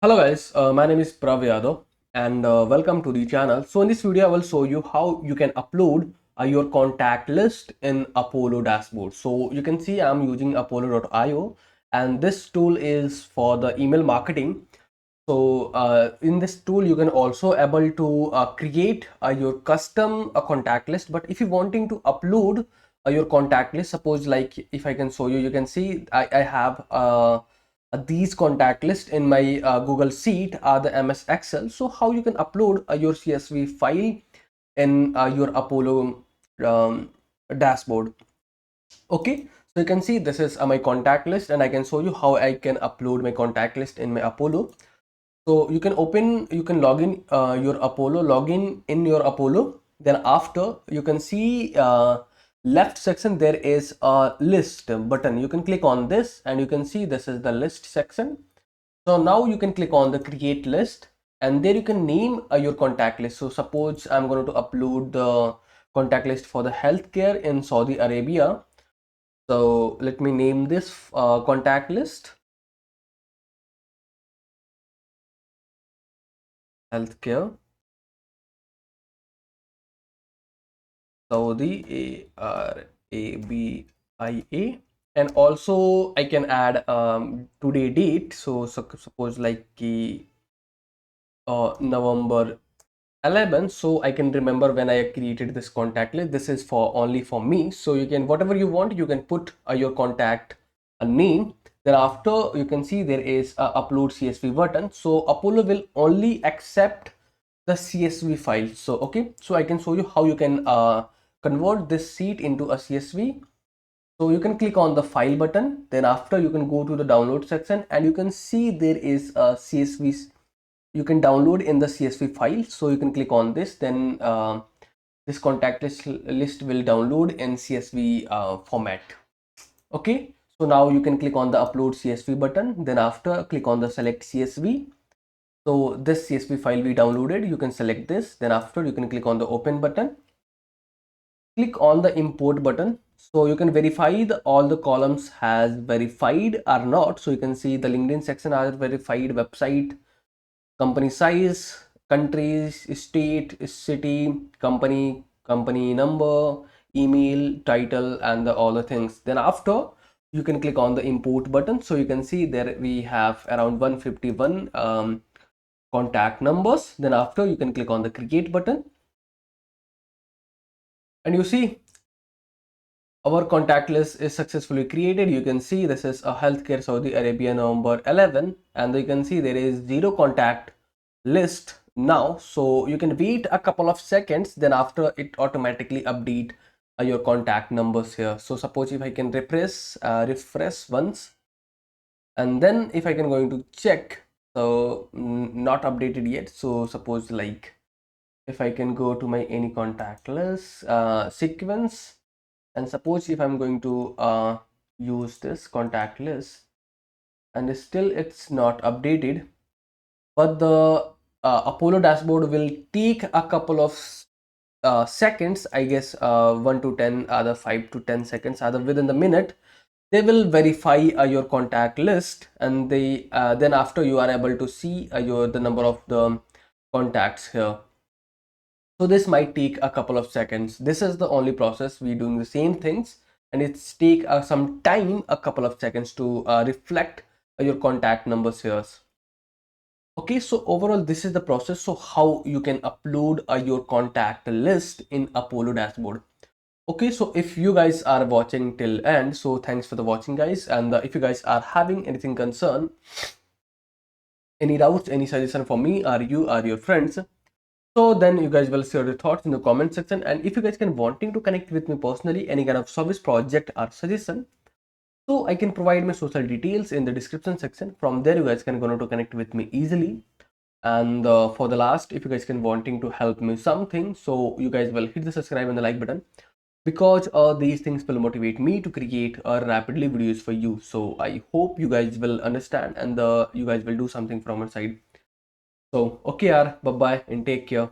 Hello guys, my name is Prav Yadav and welcome to the channel. So in this video, I will show you how you can upload your contact list in Apollo dashboard. So you can see I'm using apollo.io and this tool is for the email marketing. So in this tool, you can also able to create your custom contact list. But if you wanting to upload your contact list, suppose like if I can show you, you can see I have these contact list in my Google Sheet are the MS Excel. So how you can upload your CSV file in your Apollo dashboard. Okay, so you can see this is my contact list and I can show you how I can upload my contact list in my Apollo. So you can log in your Apollo, login in your Apollo. Then after you can see left section, there is a list button. You can click on this and you can see this is the list section. So now you can click on the create list and there you can name your contact list. So suppose I'm going to upload the contact list for the healthcare in Saudi Arabia. So let me name this contact list healthcare Saudi Arabia, and also I can add today date. So suppose like November 11, so I can remember when I created this contact list. This is for only for me. So you can whatever you want, you can put your contact a name. Then after you can see there is a upload CSV button. So Apollo will only accept the CSV file. So okay, so I can show you how you can convert this sheet into a CSV. So you can click on the file button. Then after you can go to the download section and you can see there is a CSV you can download in the CSV file. So you can click on this, then this contact list will download in CSV format. Okay, so now you can click on the upload CSV button, then after click on the select CSV. So this CSV file we downloaded, you can select this, then after you can click on the open button, click on the import button. So you can verify all the columns has verified or not. So you can see the LinkedIn section are verified, website, company size, countries, state, city, company number, email, title, and all the things. Then after you can click on the import button. So you can see there we have around 151 contact numbers. Then after you can click on the create button and you see our contact list is successfully created. You can see this is a healthcare Saudi Arabia November 11 and you can see there is zero contact list now. So you can wait a couple of seconds, then after it automatically update your contact numbers here. So suppose if I can refresh once and then if I can going to check, so not updated yet. So suppose like if I can go to my any contact list sequence, and suppose if I'm going to use this contact list and still it's not updated, but the Apollo dashboard will take a couple of seconds, I guess 1 to 10, other 5 to 10 seconds, other within the minute, they will verify your contact list, and they then after you are able to see the number of the contacts here. So this might take a couple of seconds. This is the only process. We doing the same things and it's take some time, a couple of seconds to reflect your contact numbers here. Okay, so overall this is the process. So how you can upload your contact list in Apollo dashboard. Okay, so if you guys are watching till end, so thanks for the watching guys, and if you guys are having anything concern, any doubts, any suggestion for me or you or your friends, so then you guys will share your thoughts in the comment section. And if you guys can wanting to connect with me personally, any kind of service project or suggestion, so I can provide my social details in the description section. From there you guys can go to connect with me easily. And for the last, if you guys can wanting to help me something, so you guys will hit the subscribe and the like button, because these things will motivate me to create rapidly videos for you. So I hope you guys will understand and you guys will do something from your side. So okay, bye bye and take care.